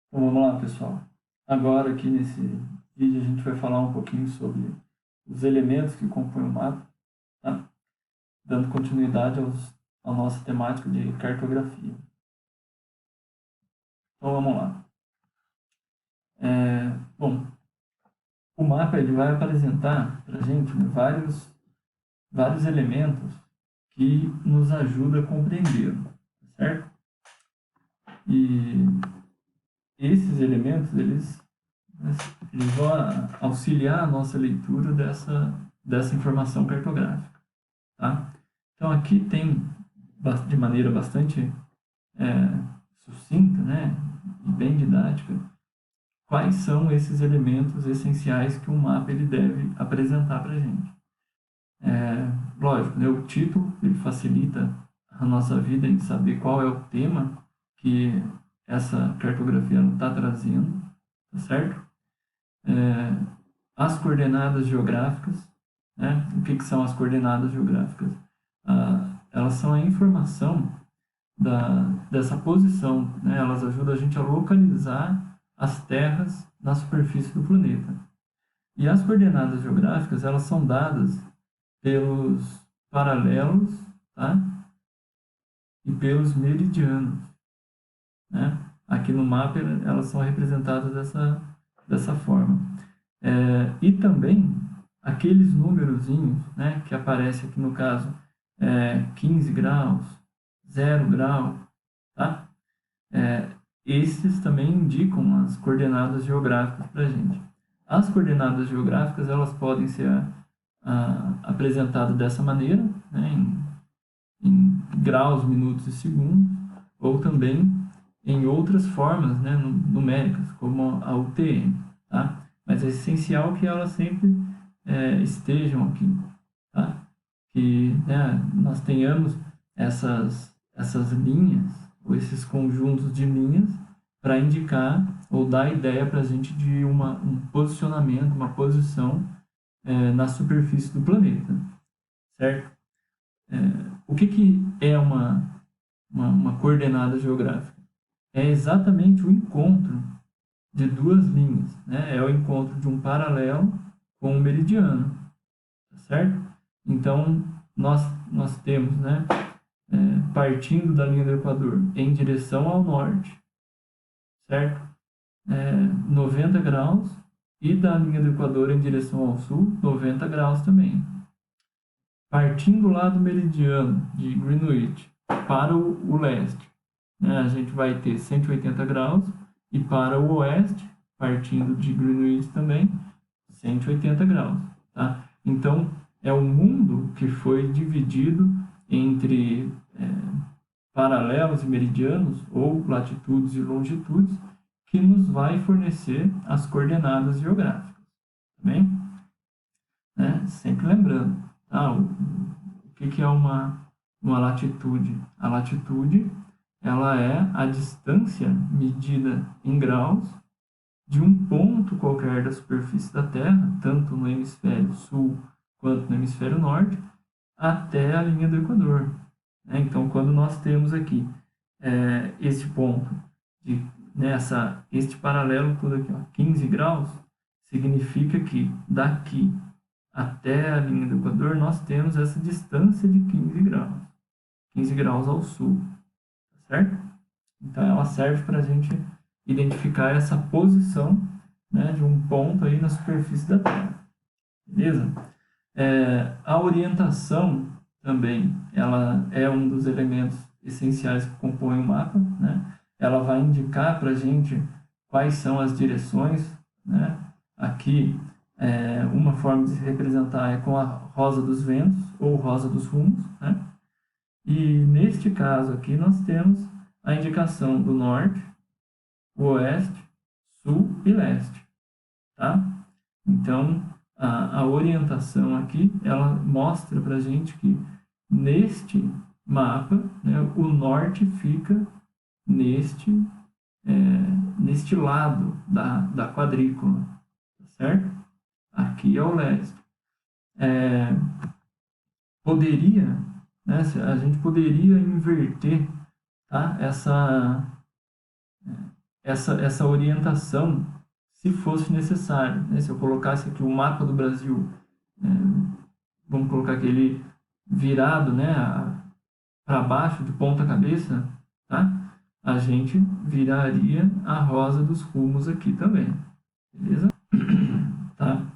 Então, vamos lá, pessoal. Agora, aqui nesse vídeo, a gente vai falar um pouquinho sobre os elementos que compõem o mapa, tá? Dando continuidade à nossa temática de cartografia. Então, vamos lá. Bom, o mapa ele vai apresentar para a gente, né, vários elementos que nos ajudam a compreender, certo? E esses elementos, eles vão auxiliar a nossa leitura dessa informação cartográfica. Tá? Então, aqui tem, de maneira bastante sucinta, né, e bem didática, quais são esses elementos essenciais que um mapa ele deve apresentar para a gente. Lógico, né, o título ele facilita a nossa vida em saber qual é o tema que essa cartografia está trazendo, tá certo? As coordenadas geográficas, né? O que são as coordenadas geográficas? Elas são a informação dessa posição, né? Elas ajudam a gente a localizar as terras na superfície do planeta. E as coordenadas geográficas, elas são dadas pelos paralelos, tá? E pelos meridianos, né? Aqui no mapa, elas são representadas dessa forma. E também aqueles númerozinhos, né, que aparecem aqui no caso, 15 graus, 0 grau, tá? Esses também indicam as coordenadas geográficas para a gente. As coordenadas geográficas, elas podem ser apresentadas dessa maneira, né, em graus, minutos e segundos, ou também em outras formas, né, numéricas, como a UTM, tá? Mas é essencial que elas sempre estejam aqui, tá? Que, né, nós tenhamos essas linhas, ou esses conjuntos de linhas, para indicar ou dar ideia para a gente de um posicionamento, uma posição na superfície do planeta, certo? O que é uma coordenada geográfica? É exatamente o encontro de duas linhas, né? É o encontro de um paralelo com um meridiano, tá certo? Então, nós temos, né, partindo da linha do Equador em direção ao norte, certo? 90 graus, e da linha do Equador em direção ao sul, 90 graus também. Partindo lá do meridiano de Greenwich para o leste, né, a gente vai ter 180 graus, e para o oeste, partindo de Greenwich também, 180 graus. Tá? Então, é um mundo que foi dividido entre paralelos e meridianos, ou latitudes e longitudes, que nos vai fornecer as coordenadas geográficas. Tá bem? Sempre lembrando, tá? O que é uma latitude? A latitude ela é a distância medida em graus de um ponto qualquer da superfície da Terra, tanto no hemisfério sul quanto no hemisfério norte, até a linha do Equador. Então, quando nós temos aqui esse ponto, este paralelo todo aqui, 15 graus, significa que daqui até a linha do Equador nós temos essa distância de 15 graus ao sul, certo? Então, ela serve para a gente identificar essa posição, né, de um ponto aí na superfície da Terra. Beleza? A orientação também, ela é um dos elementos essenciais que compõem o mapa, né? Ela vai indicar para a gente quais são as direções, né? Aqui, uma forma de se representar é com a rosa dos ventos, ou rosa dos rumos, né? E neste caso aqui nós temos a indicação do norte, o oeste, sul e leste, tá? Então, a orientação aqui, ela mostra para a gente que neste mapa, né, o norte fica neste lado da quadrícula, certo? Aqui é o leste. A gente poderia inverter, tá, essa orientação, se fosse necessário, né? Se eu colocasse aqui o mapa do Brasil, vamos colocar aquele virado, né, para baixo, de ponta cabeça, tá? A gente viraria a rosa dos rumos aqui também, beleza? Tá?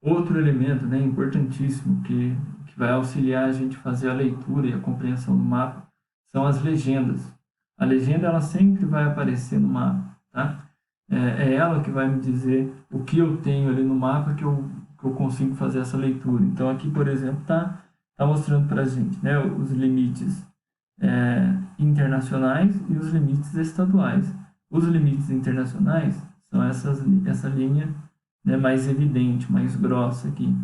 Outro elemento, né, importantíssimo que vai auxiliar a gente a fazer a leitura e a compreensão do mapa são as legendas. A legenda, ela sempre vai aparecer no mapa, tá? É ela que vai me dizer o que eu tenho ali no mapa que eu consigo fazer essa leitura. Então, aqui, por exemplo, tá mostrando para a gente, né, os limites internacionais e os limites estaduais. Os limites internacionais são essa linha, né, mais evidente, mais grossa aqui,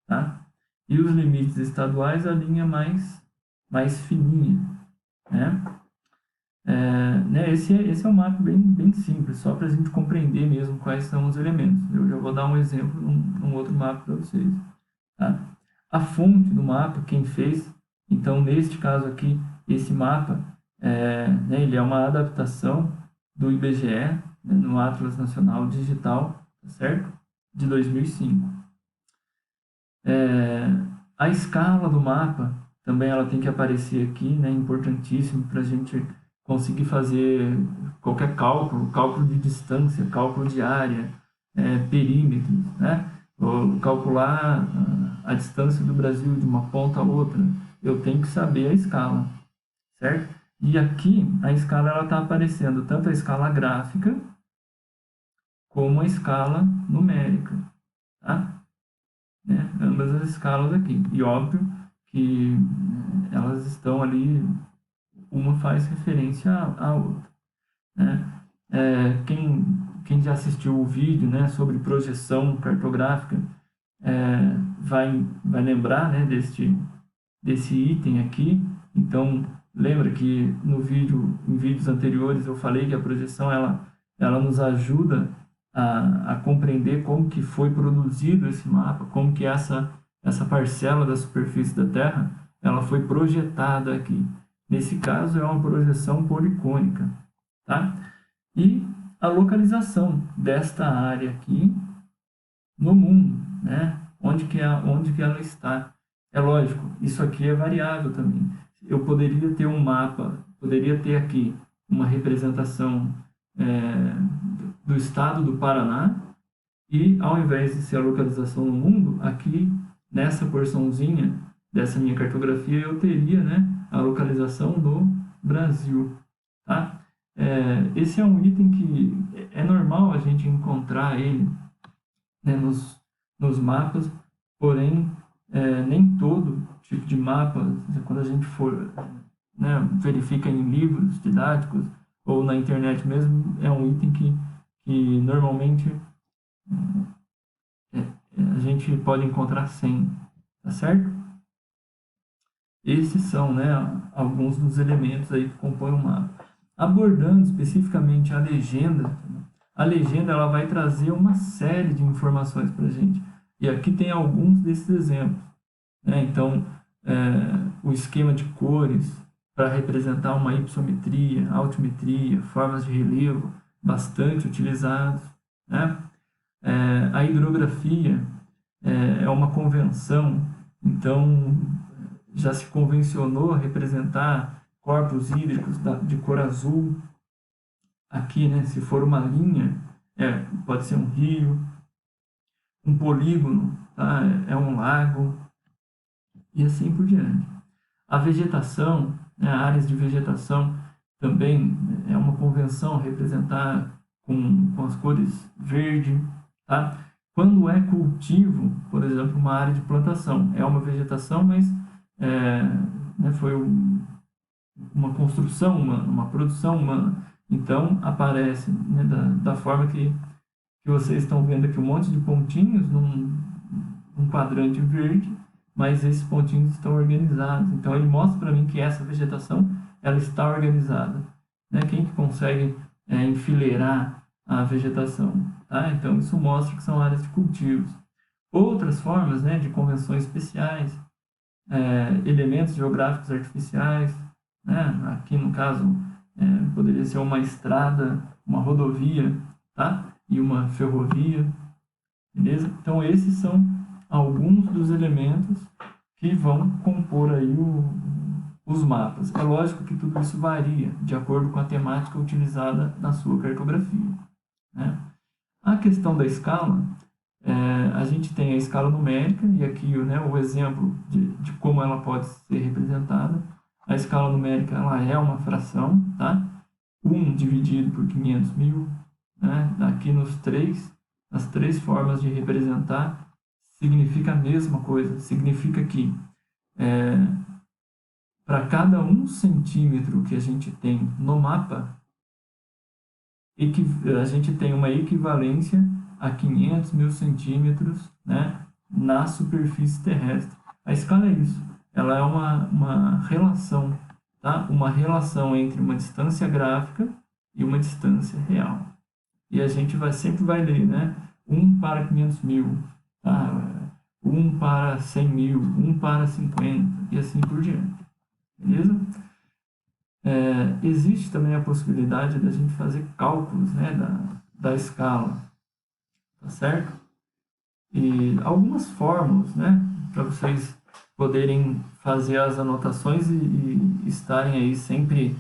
tá? E os limites estaduais, a linha mais fininha, né? Esse é um mapa bem simples, só para a gente compreender mesmo quais são os elementos. Eu já vou dar um exemplo num outro mapa para vocês, tá? A fonte do mapa, quem fez, então, neste caso aqui, esse mapa, ele é uma adaptação do IBGE, né, no Atlas Nacional Digital, tá certo? De 2005. A escala do mapa, também ela tem que aparecer aqui, né, importantíssimo para a gente conseguir fazer qualquer cálculo de distância, cálculo de área, perímetros, né? Ou calcular a distância do Brasil de uma ponta a outra, eu tenho que saber a escala, certo? E aqui a escala ela está aparecendo tanto a escala gráfica como a escala numérica, tá? Ambas as escalas aqui. E óbvio que elas estão ali, uma faz referência à outra, né? Quem já assistiu o vídeo, né, sobre projeção cartográfica vai lembrar, né, desse item aqui. Então, lembra que em vídeos anteriores eu falei que a projeção ela nos ajuda a compreender como que foi produzido esse mapa, como que essa parcela da superfície da Terra ela foi projetada aqui. Nesse caso, é uma projeção policônica, tá? E a localização desta área aqui no mundo, né? Onde que ela está. É lógico, isso aqui é variável também. Eu poderia ter um mapa, poderia ter aqui uma representação do estado do Paraná e, ao invés de ser a localização no mundo, aqui nessa porçãozinha dessa minha cartografia eu teria, né, a localização do Brasil, tá? Esse é um item que é normal a gente encontrar ele, né, nos mapas, porém nem todo tipo de mapa, quando a gente for, né, verifica em livros didáticos ou na internet mesmo, é um item que normalmente a gente pode encontrar sem, tá certo? Esses são, né, alguns dos elementos aí que compõem o mapa. Abordando especificamente a legenda ela vai trazer uma série de informações para a gente. E aqui tem alguns desses exemplos, né? Então, o esquema de cores para representar uma hipossometria, altimetria, formas de relevo, bastante utilizados, né? A hidrografia é uma convenção, então já se convencionou representar corpos hídricos de cor azul. Aqui, né, se for uma linha, pode ser um rio, um polígono, tá? É um lago, e assim por diante. A vegetação, né, áreas de vegetação, também é uma convenção representar com as cores verde, tá? Quando é cultivo, por exemplo, uma área de plantação, é uma vegetação, mas né, foi uma construção humana, uma produção humana. Então, aparece, né, da forma que vocês estão vendo aqui, um monte de pontinhos num quadrante verde, mas esses pontinhos estão organizados. Então, ele mostra para mim que essa vegetação ela está organizada, né? Quem que consegue enfileirar a vegetação? Tá? Então, isso mostra que são áreas de cultivos. Outras formas, né, de convenções especiais, elementos geográficos artificiais, né? Aqui no caso poderia ser uma estrada, uma rodovia, tá? E uma ferrovia, beleza? Então, esses são alguns dos elementos que vão compor aí os mapas. É lógico que tudo isso varia de acordo com a temática utilizada na sua cartografia, né? A questão da escala, a gente tem a escala numérica, e aqui, né, o exemplo de como ela pode ser representada. A escala numérica, ela é uma fração, tá? 1 dividido por 500.000, né? Aqui nas três formas de representar, significa a mesma coisa. Significa que para cada 1 centímetro que a gente tem no mapa, a gente tem uma equivalência a 500.000 centímetros, né, na superfície terrestre. A escala é isso. Ela é uma relação, tá? Uma relação entre uma distância gráfica e uma distância real. E a gente sempre vai ler, né? 1 para 500.000, tá? 1 para 100.000, 1 para 50, e assim por diante. Beleza? Existe também a possibilidade da gente fazer cálculos, né, da escala, tá certo? E algumas fórmulas, né, para vocês poderem fazer as anotações e estarem aí sempre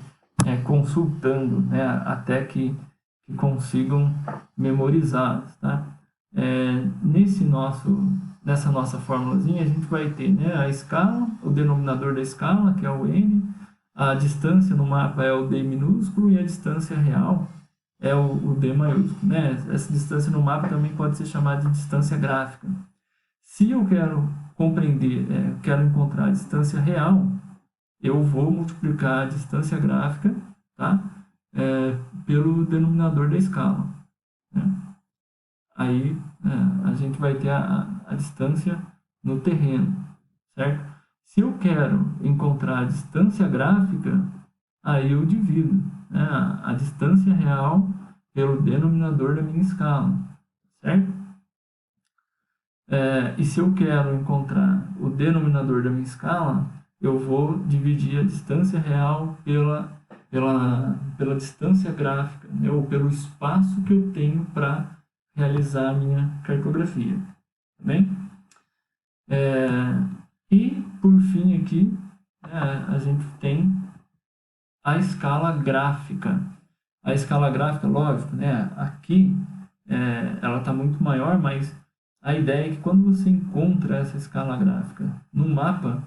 consultando, né, até que consigam memorizar, tá? Nessa nossa formulazinha, a gente vai ter, né, a escala, o denominador da escala, que é o n, a distância no mapa é o d minúsculo e a distância real é o d maiúsculo, né? Essa distância no mapa também pode ser chamada de distância gráfica. Se eu quero compreender, quero encontrar a distância real, eu vou multiplicar a distância gráfica, tá? Pelo denominador da escala, né? Aí a gente vai ter a distância no terreno, certo? Se eu quero encontrar a distância gráfica, aí eu divido, né, a distância real pelo denominador da minha escala, certo? E se eu quero encontrar o denominador da minha escala, eu vou dividir a distância real pela distância gráfica, né, ou pelo espaço que eu tenho para realizar a minha cartografia, tá bem? E, por fim, aqui, a gente tem a escala gráfica. A escala gráfica, lógico, né? Aqui ela está muito maior, mas a ideia é que quando você encontra essa escala gráfica no mapa,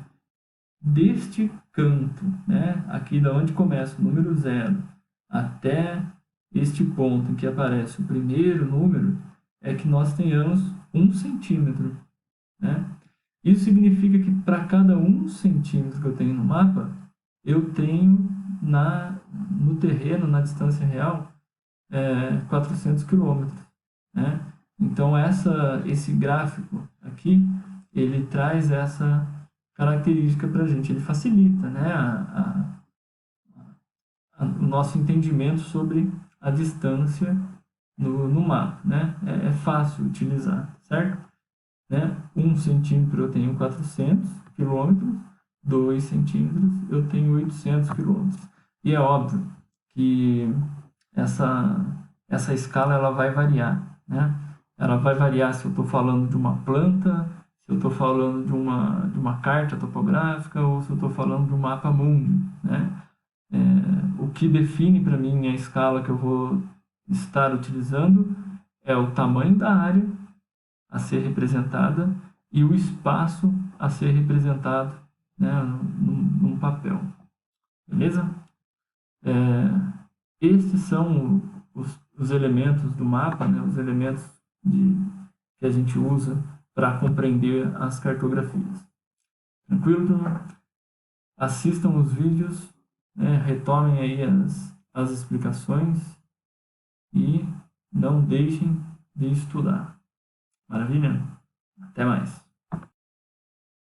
deste canto, né? Aqui da onde começa o número 0 até este ponto em que aparece o primeiro número, é que nós tenhamos 1 centímetro, né? Isso significa que para cada 1 centímetro que eu tenho no mapa, eu tenho no terreno, na distância real, 400 quilômetros, né? Então, esse gráfico aqui, ele traz essa característica para a gente, ele facilita, né, o nosso entendimento sobre a distância no mapa, né? É fácil utilizar, certo? Né? 1 centímetro eu tenho 400 quilômetros, 2 centímetros eu tenho 800 quilômetros. E é óbvio que essa escala ela vai variar, né? Ela vai variar se eu estou falando de uma planta, se eu estou falando de uma carta topográfica ou se eu estou falando de um mapa mundi, né? O que define para mim a escala que eu vou estar utilizando é o tamanho da área a ser representada e o espaço a ser representado, né, num papel. Beleza? Esses são os elementos do mapa, né, os elementos que a gente usa para compreender as cartografias. Tranquilo, turma? Assistam os vídeos, né, retomem aí as explicações e não deixem de estudar. Maravilha? Até mais.